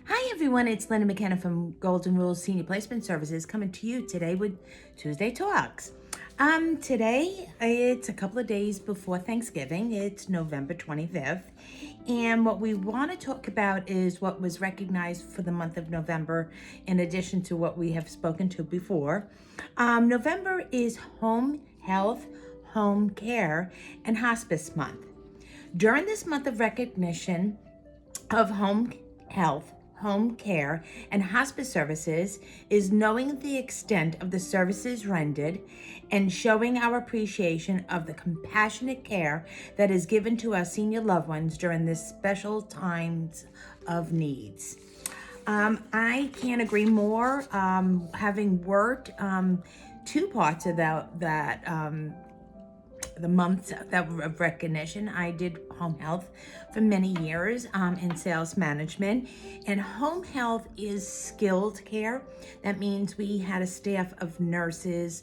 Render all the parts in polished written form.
Hi everyone, it's Linda McKenna from Golden Rules Senior Placement Services coming to you today with Tuesday Talks. Today it's a couple of days before Thanksgiving. It's November 25th. And what we want to talk about is what was recognized for the month of November, in addition to what we have spoken to before. November is Home Health, Home Care, and Hospice Month. During this month of recognition of home health, home care, and hospice services is knowing the extent of the services rendered and showing our appreciation of the compassionate care that is given to our senior loved ones during this special times of needs. I can't agree more. Having worked two parts of the months of recognition. I did home health for many years in sales management. And home health is skilled care. That means we had a staff of nurses,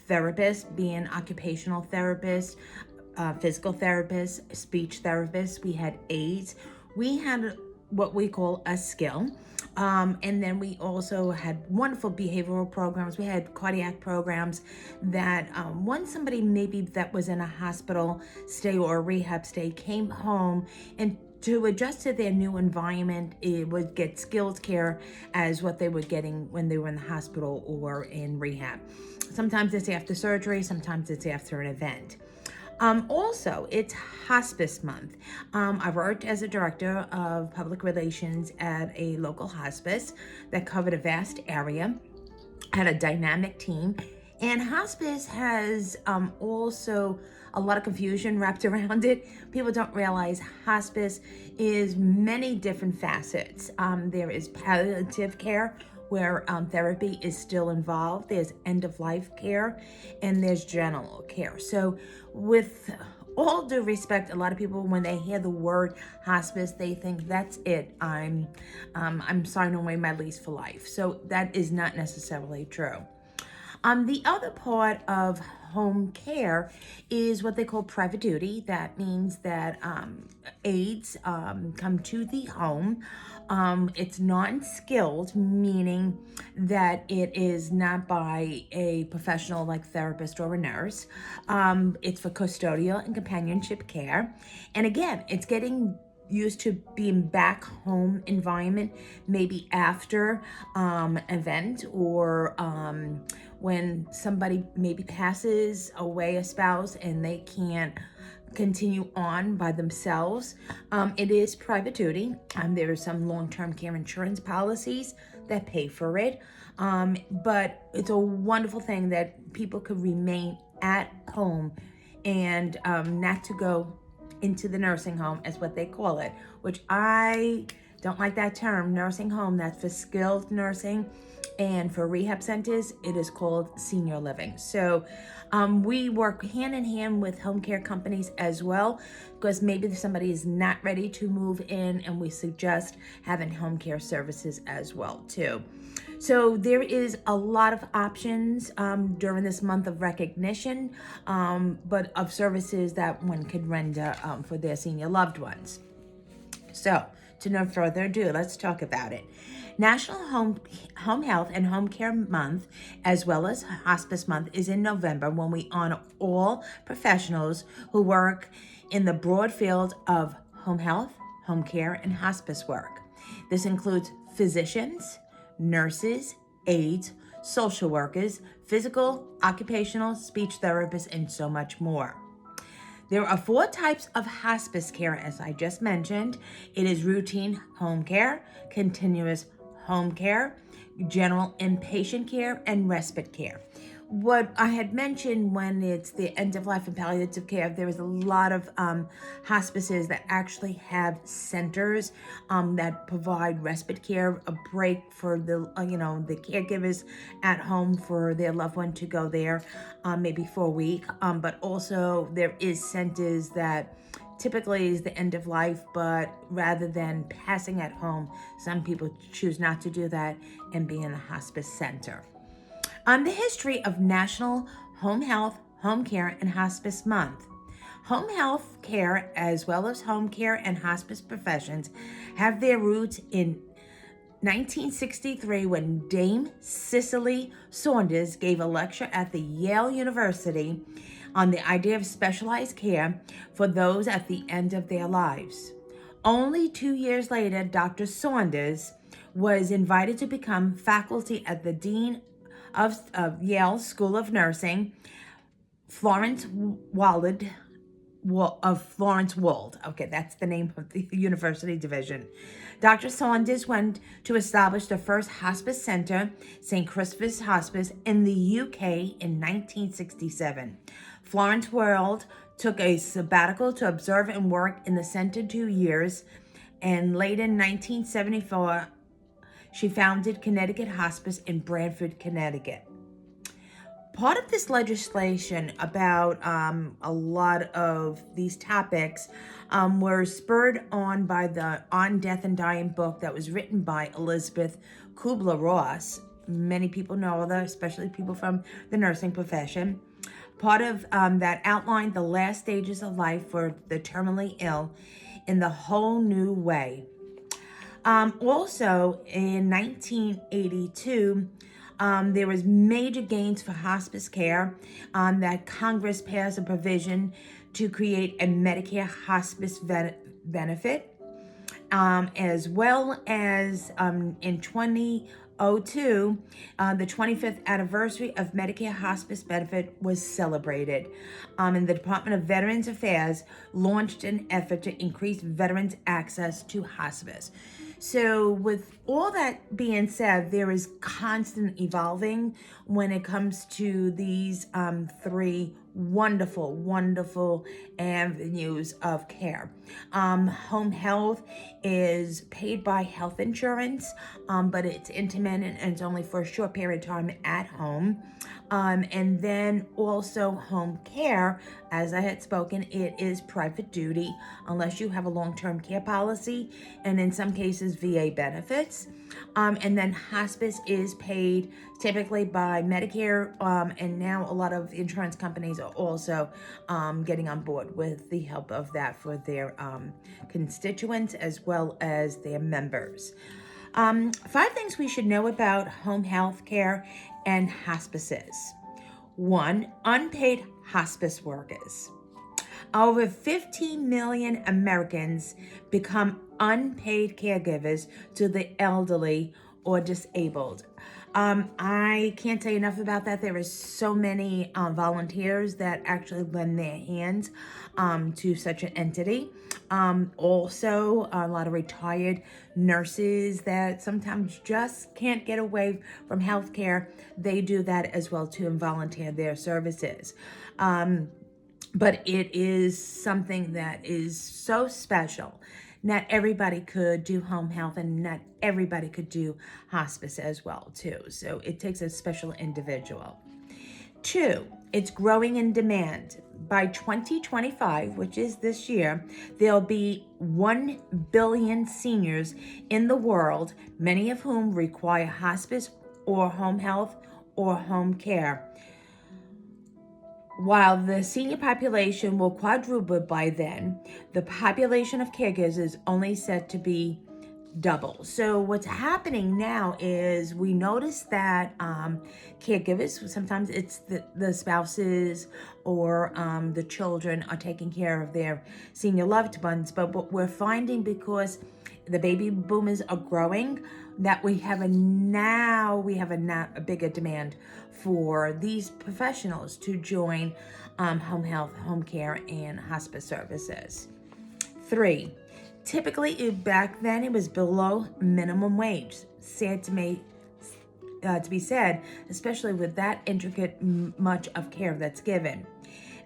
therapists, being occupational therapists, physical therapists, speech therapists. We had aides. We had what we call a skill. And then we also had wonderful behavioral programs. We had cardiac programs that once somebody maybe that was in a hospital stay or a rehab stay came home, and to adjust to their new environment, it would get skilled care as what they were getting when they were in the hospital or in rehab. Sometimes it's after surgery, sometimes it's after an event. Also, it's Hospice Month. I worked as a director of public relations at a local hospice that covered a vast area, had a dynamic team, and hospice has also a lot of confusion wrapped around it. People don't realize hospice is many different facets. There is palliative care, where therapy is still involved. There's end-of-life care, and there's general care. So with all due respect, a lot of people, when they hear the word hospice, they think that's it. I'm signing away my lease for life. So that is not necessarily true. The other part of home care is what they call private duty. That means that aides come to the home. It's non-skilled, meaning that it is not by a professional like therapist or a nurse. It's for custodial and companionship care. And again, it's getting used to being back home environment, maybe after event or when somebody maybe passes away, a spouse, and they can't continue on by themselves. It is private duty. There are some long-term care insurance policies that pay for it. But it's a wonderful thing that people could remain at home and not to go into the nursing home, as what they call it, which I don't like that term, nursing home. That's for skilled nursing, and for rehab centers, it is called senior living. So we work hand in hand with home care companies as well, because maybe somebody is not ready to move in, and we suggest having home care services as well too. So there is a lot of options during this month of recognition, but of services that one could render for their senior loved ones. So, to no further ado, let's talk about it. National Home Health and Home Care Month, as well as Hospice Month, is in November, when we honor all professionals who work in the broad field of home health, home care, and hospice work. This includes physicians, nurses, aides, social workers, physical, occupational, speech therapists, and so much more. There are 4 types of hospice care, as I just mentioned. It is routine home care, continuous home care, general inpatient care, and respite care. What I had mentioned, when it's the end of life and palliative care, there is a lot of hospices that actually have centers that provide respite care, a break for the the caregivers at home for their loved one to go there maybe for a week. But also there is centers that typically is the end of life, but rather than passing at home, some people choose not to do that and be in a hospice center. The history of National Home Health, Home Care, and Hospice Month. Home health care, as well as home care and hospice professions, have their roots in 1963, when Dame Cicely Saunders gave a lecture at the Yale University on the idea of specialized care for those at the end of their lives. Only 2 years later, Dr. Saunders was invited to become faculty at the Dean of Yale School of Nursing, Florence Wald. Okay, that's the name of the university division. Dr. Saunders went to establish the first hospice center, St. Christopher's Hospice, in the UK in 1967. Florence Wald took a sabbatical to observe and work in the center 2 years, and late in 1974, she founded Connecticut Hospice in Branford, Connecticut. Part of this legislation about a lot of these topics were spurred on by the On Death and Dying book that was written by Elizabeth Kubler-Ross. Many people know her, especially people from the nursing profession. Part of that outlined the last stages of life for the terminally ill in the whole new way. Also, in 1982, there was major gains for hospice care that Congress passed a provision to create a Medicare hospice benefit, as well as in 2002, the 25th anniversary of Medicare hospice benefit was celebrated. And the Department of Veterans Affairs launched an effort to increase veterans' access to hospice. So with all that being said, there is constant evolving when it comes to these three wonderful avenues of care. Home health is paid by health insurance, but it's intermittent and it's only for a short period of time at home. And then also home care, as I had spoken, it is private duty unless you have a long-term care policy, and in some cases VA benefits. And then hospice is paid typically by Medicare, and now a lot of insurance companies are also getting on board with the help of that for their constituents as well as their members. 5 things we should know about home health care and hospices. 1, unpaid hospice workers. Over 15 million Americans become unpaid caregivers to the elderly or disabled. I can't say enough about that. There is so many volunteers that actually lend their hands to such an entity. Also, a lot of retired nurses that sometimes just can't get away from healthcare. They do that as well too and volunteer their services. But it is something that is so special. Not everybody could do home health, and not everybody could do hospice as well too. So it takes a special individual. 2, it's growing in demand. By 2025, which is this year, there'll be 1 billion seniors in the world, many of whom require hospice or home health or home care. While the senior population will quadruple by then, the population of caregivers is only set to be double. So what's happening now is we notice that caregivers, sometimes it's the spouses or the children are taking care of their senior loved ones. But what we're finding, because the baby boomers are growing, that we have a bigger demand for these professionals to join home health, home care, and hospice services. 3, typically back then it was below minimum wage. Sad to be said, especially with that intricate much of care that's given.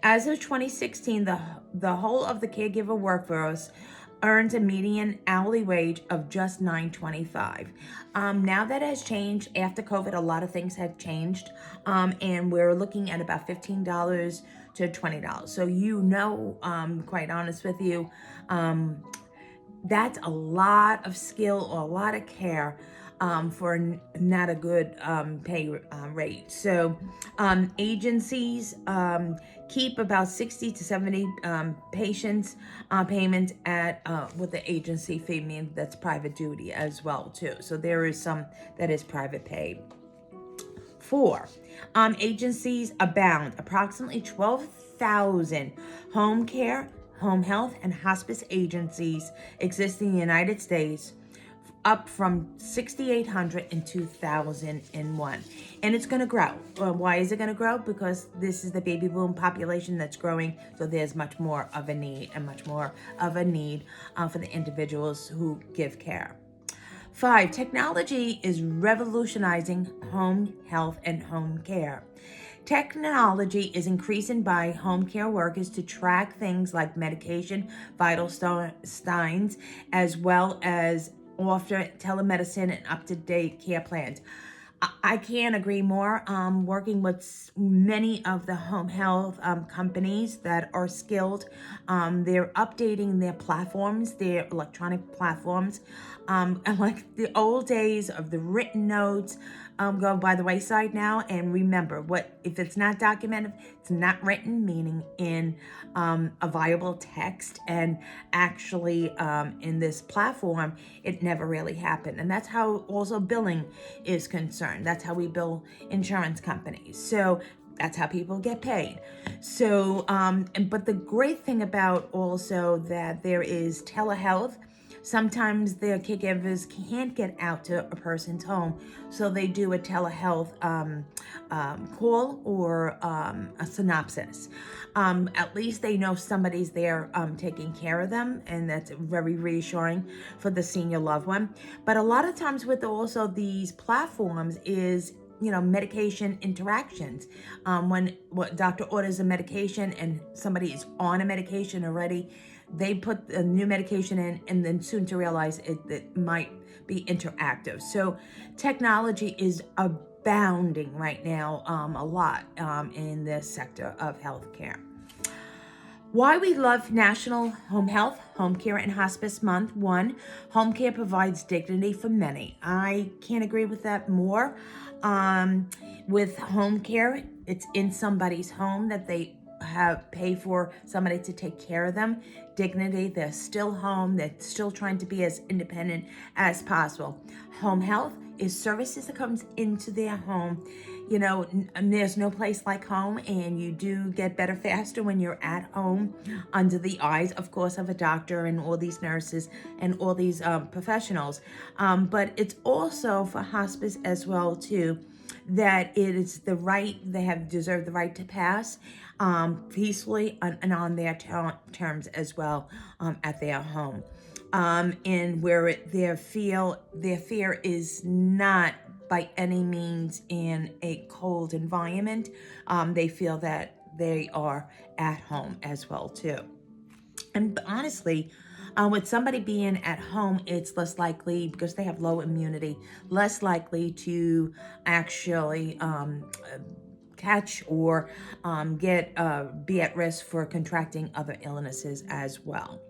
As of 2016, the whole of the caregiver workforce earns a median hourly wage of just $9.25. Now that has changed. After COVID, a lot of things have changed, and we're looking at about $15 to $20. So quite honest with you, that's a lot of skill or a lot of care for not a good pay rate. So agencies keep about 60 to 70 patients payments at with the agency fee, mean that's private duty as well too. So there is some that is private pay. 4. Agencies abound. Approximately 12,000 home care, home health, and hospice agencies exist in the United States, up from 6,800 in 2001. And it's going to grow. Why is it going to grow? Because this is the baby boom population that's growing, so there's much more of a need for the individuals who give care. 5. Technology is revolutionizing home health and home care. Technology is increasing by home care workers to track things like medication, vital signs, as well as offer telemedicine and up-to-date care plans. I can't agree more. Working with many of the home health companies that are skilled, they're updating their platforms, their electronic platforms. Like the old days of the written notes go by the wayside now. And remember, if it's not documented, it's not written, meaning in a viable text. And actually in this platform, it never really happened. And that's how also billing is concerned. That's how we bill insurance companies. So that's how people get paid. So, but the great thing about also that there is telehealth. Sometimes their caregivers can't get out to a person's home, so they do a telehealth call or a synopsis. At least they know somebody's there taking care of them, and that's very reassuring for the senior loved one. But a lot of times with also these platforms is medication interactions. When doctor orders a medication and somebody is on a medication already, they put a new medication in, and then soon to realize it might be interactive. So technology is abounding right now a lot in this sector of healthcare. Why we love National Home Health, Home Care, and Hospice Month. 1, home care provides dignity for many. I can't agree with that more. With home care, it's in somebody's home that they pay for somebody to take care of them. Dignity, they're still home, they're still trying to be as independent as possible. Home health is services that comes into their home. And there's no place like home, and you do get better faster when you're at home under the eyes, of course, of a doctor and all these nurses and all these professionals. But it's also for hospice as well too, that it is the right, they have deserved the right to pass peacefully and on their terms as well at their home. And where their fear is not by any means in a cold environment. They feel that they are at home as well too. And honestly, with somebody being at home, it's less likely, because they have low immunity, less likely to actually catch or be at risk for contracting other illnesses as well.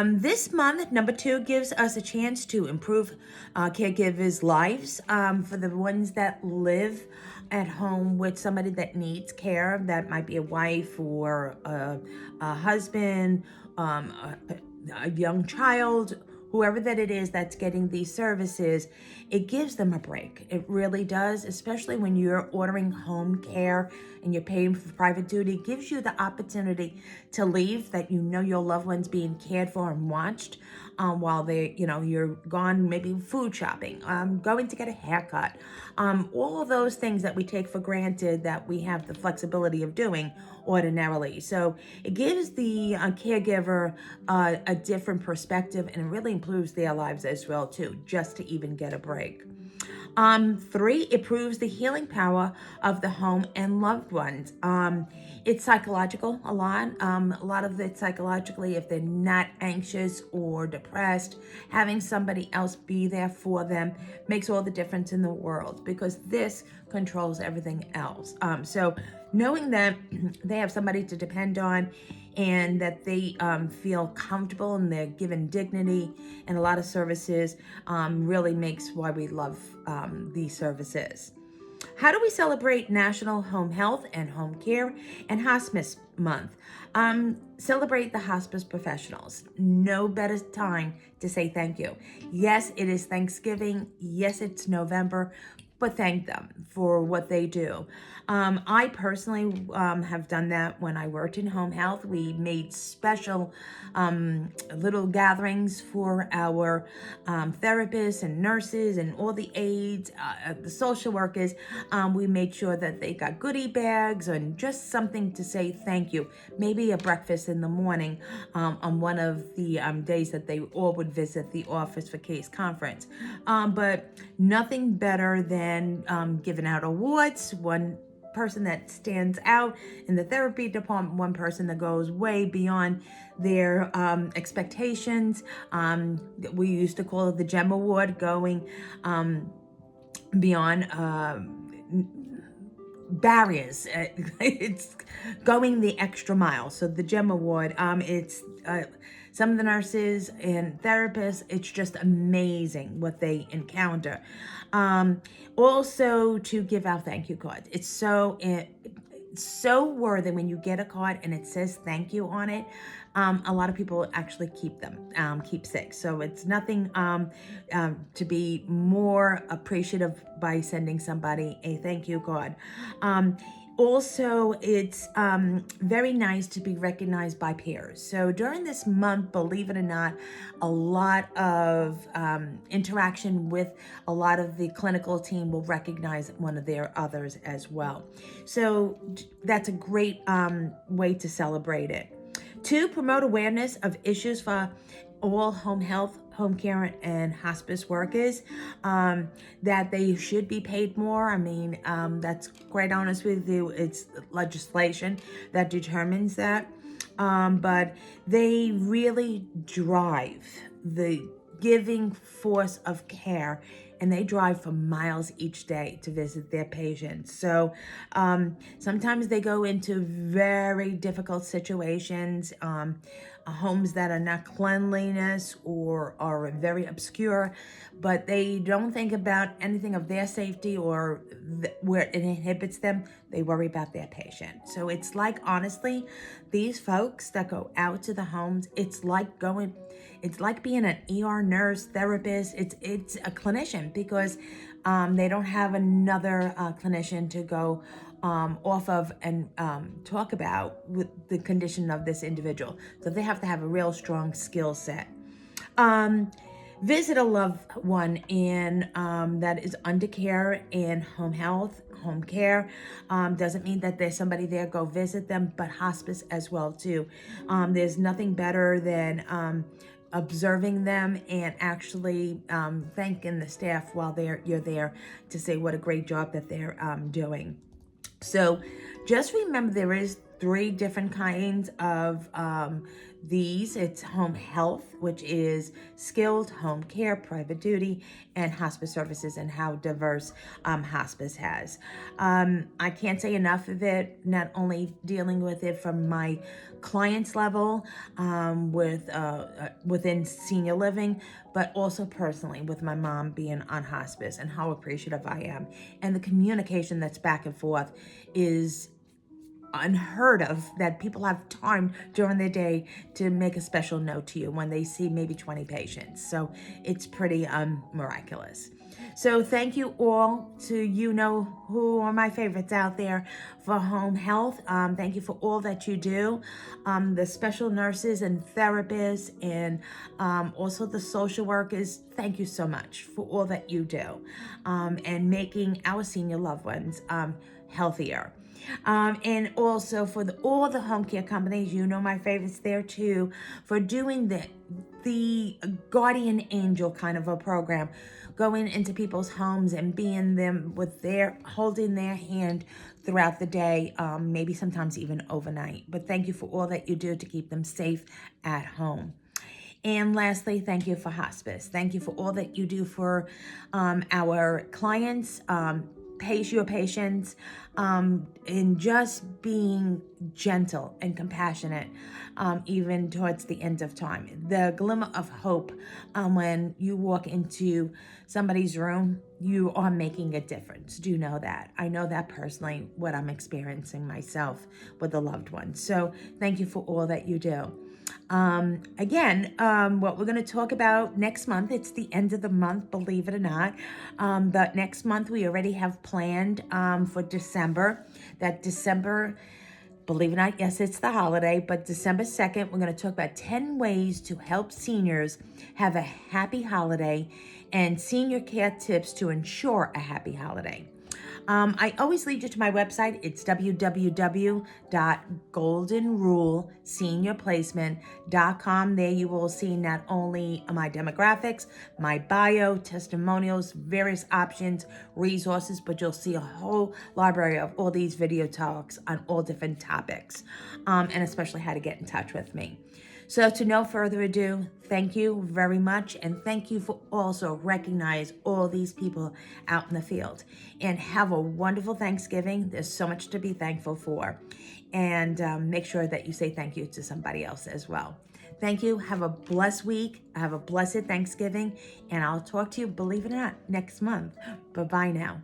This month, number 2, gives us a chance to improve caregivers' lives for the ones that live at home with somebody that needs care. That might be a wife or a husband, a young child, whoever that it is that's getting these services. It gives them a break. It really does, especially when you're ordering home care and you're paying for private duty. It gives you the opportunity to leave, that your loved one's being cared for and watched while you're gone, maybe food shopping, going to get a haircut, all of those things that we take for granted that we have the flexibility of doing ordinarily. So it gives the caregiver a different perspective, and it really improves their lives as well too, just to even get a break. 3, it proves the healing power of the home and loved ones. It's psychological a lot. A lot of it psychologically, if they're not anxious or depressed, having somebody else be there for them makes all the difference in the world, because this controls everything else. So knowing that they have somebody to depend on, and that they feel comfortable and they're given dignity and a lot of services really makes why we love these services. How do we celebrate National Home Health and Home Care and Hospice Month? Celebrate the hospice professionals. No better time to say thank you. Yes, it is Thanksgiving. Yes, it's November, but thank them for what they do. I personally have done that when I worked in home health. We made special little gatherings for our therapists and nurses and all the aides, the social workers. We made sure that they got goodie bags and just something to say thank you. Maybe a breakfast in the morning on one of the days that they all would visit the office for case conference. But nothing better than giving out awards. One person that stands out in the therapy department, one person that goes way beyond their expectations. We used to call it the GEM Award, going beyond barriers. It's going the extra mile. So the GEM Award, it's some of the nurses and therapists, it's just amazing what they encounter. Also to give out thank you cards. It's so worthy when you get a card and it says thank you on it. A lot of people actually keep them, keepsakes. So it's nothing to be more appreciative by sending somebody a thank you card. Also, it's very nice to be recognized by peers. So during this month, believe it or not, a lot of interaction with a lot of the clinical team will recognize one of their others as well. So that's a great way to celebrate it. To promote awareness of issues for all home health, home care, and hospice workers, that they should be paid more. I mean, that's quite honest with you. It's legislation that determines that. But they really drive the giving force of care, and they drive for miles each day to visit their patients. So sometimes they go into very difficult situations, homes that are not cleanliness or are very obscure, but they don't think about anything of their safety or where it inhibits them. They worry about their patient. So it's like, honestly, these folks that go out to the homes, it's like being an ER nurse, therapist. It's a clinician, because they don't have another clinician to go off of and talk about with the condition of this individual. So they have to have a real strong skill set. Visit a loved one in that is under care in home health, home care. Doesn't mean that there's somebody there, go visit them, but hospice as well too. There's nothing better than observing them and actually thanking the staff while you're there, to say what a great job that they're doing. So just remember, there is 3 different kinds of these. It's home health, which is skilled, home care, private duty, and hospice services, and how diverse hospice has. I can't say enough of it, not only dealing with it from my clients level within senior living, but also personally with my mom being on hospice, and how appreciative I am. And the communication that's back and forth is unheard of, that people have time during the day to make a special note to you when they see maybe 20 patients. So it's pretty miraculous. So thank you all to who are my favorites out there for home health. Thank you for all that you do. The special nurses and therapists, and also the social workers, thank you so much for all that you do, and making our senior loved ones healthier. And also for all the home care companies, my favorites there too, for doing the guardian angel kind of a program, going into people's homes and being them holding their hand throughout the day, maybe sometimes even overnight. But thank you for all that you do to keep them safe at home. And lastly, thank you for hospice. Thank you for all that you do for our clients, your patients, in just being gentle and compassionate, even towards the end of time. The glimmer of hope, when you walk into somebody's room, you are making a difference. Do know that. I know that personally, what I'm experiencing myself with a loved one. So thank you for all that you do. Again, what we're going to talk about next month, it's the end of the month, believe it or not. The next month we already have planned for December. That December, believe it or not, yes, it's the holiday, but December 2nd, we're going to talk about 10 ways to help seniors have a happy holiday and senior care tips to ensure a happy holiday. I always lead you to my website. It's www.goldenruleseniorplacement.com. There you will see not only my demographics, my bio, testimonials, various options, resources, but you'll see a whole library of all these video talks on all different topics, and especially how to get in touch with me. So to no further ado, thank you very much. And thank you for also recognize all these people out in the field. And have a wonderful Thanksgiving. There's so much to be thankful for. And make sure that you say thank you to somebody else as well. Thank you. Have a blessed week. Have a blessed Thanksgiving. And I'll talk to you, believe it or not, next month. Bye-bye now.